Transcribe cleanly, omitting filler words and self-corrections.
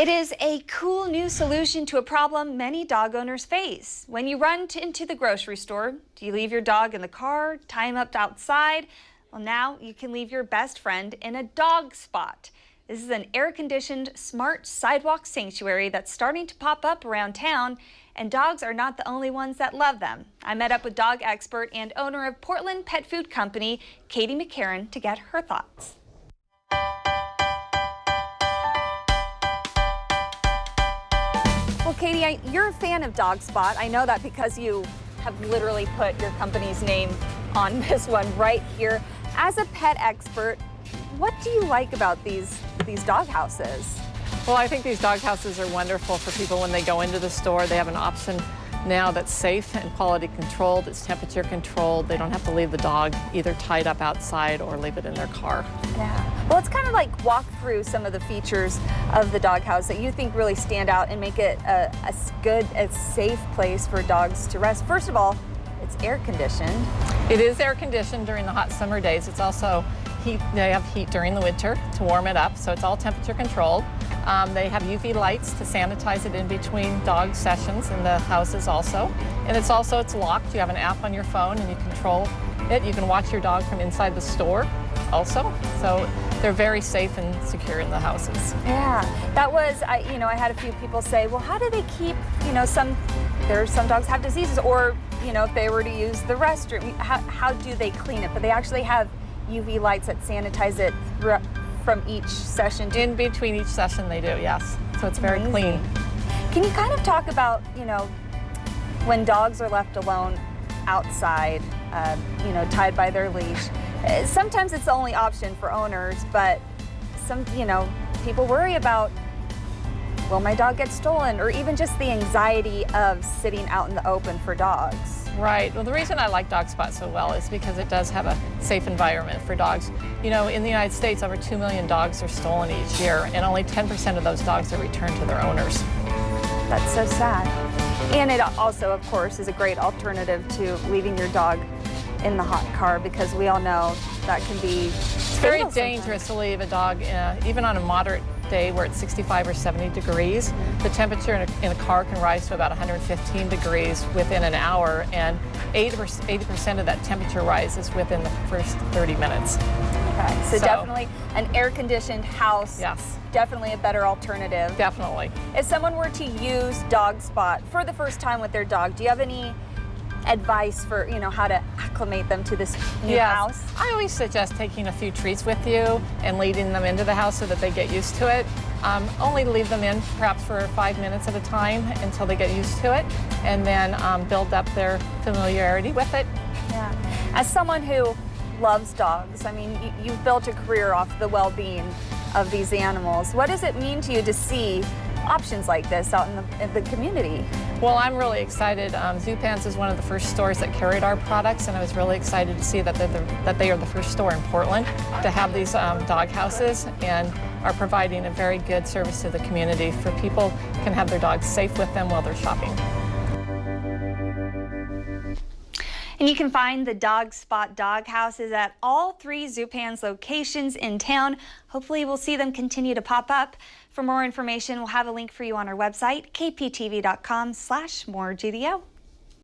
It is a cool new solution to a problem many dog owners face. When you run into the grocery store, do you leave your dog in the car, tie him up outside? Well, now you can leave your best friend in a DogSpot. This is an air-conditioned, smart sidewalk sanctuary that's starting to pop up around town, and dogs are not the only ones that love them. I met up with dog expert and owner of Portland Pet Food Company, Katie McCarran, to get her thoughts. Well, Katie, you're a fan of DogSpot. I know that because you have literally put your company's name on this one right here. As a pet expert, what do you like about these dog houses? Well, I think these dog houses are wonderful for people when they go into the store. They have an option now that's safe and quality controlled. It's temperature controlled. They don't have to leave the dog either tied up outside or leave it in their car. Yeah. Well, it's kind of like walk through some of the features of the dog house that you think really stand out and make it a safe place for dogs to rest. First of all, it's air conditioned. It is air conditioned during the hot summer days. It's also heat. They have heat during the winter to warm it up, so it's all temperature controlled. They have UV lights to sanitize it in between dog sessions in the houses also. And it's locked. You have an app on your phone and you control it. You can watch your dog from inside the store also. So they're very safe and secure in the houses. Yeah, that was, I had a few people say, well, how do they keep, there's some dogs have diseases, or, if they were to use the restroom, how do they clean it? But they actually have UV lights that sanitize it from each session. In between each session they do, yes. So it's very clean. Can you kind of talk about, when dogs are left alone outside, tied by their leash? Sometimes it's the only option for owners, but people worry about, will my dog get stolen? Or even just the anxiety of sitting out in the open for dogs. Right. Well, the reason I like DogSpot so well is because it does have a safe environment for dogs. In the United States, over 2 million dogs are stolen each year, and only 10% of those dogs are returned to their owners. That's so sad. And it also, of course, is a great alternative to leaving your dog in the hot car, because we all know that can be very dangerous to leave a dog, even on a moderate day where it's 65 or 70 degrees. The temperature in a car can rise to about 115 degrees within an hour, and 80% of that temperature rise is within the first 30 minutes. Okay, so definitely an air-conditioned house. Yes. Definitely a better alternative. Definitely. If someone were to use DogSpot for the first time with their dog, do you have any advice for how to acclimate them to this new house? I always suggest taking a few treats with you and leading them into the house so that they get used to it. Only leave them in perhaps for 5 minutes at a time until they get used to it, and then build up their familiarity with it. Yeah. As someone who loves dogs, you've built a career off the well-being of these animals. What does it mean to you to see options like this out in the community? Well, I'm really excited. Zupans is one of the first stores that carried our products, and I was really excited to see that they are the first store in Portland to have these dog houses, and are providing a very good service to the community for people who can have their dogs safe with them while they're shopping. And you can find the DogSpot dog houses at all 3 Zupans locations in town. Hopefully we'll see them continue to pop up. For more information, we'll have a link for you on our website, kptv.com/moregdo.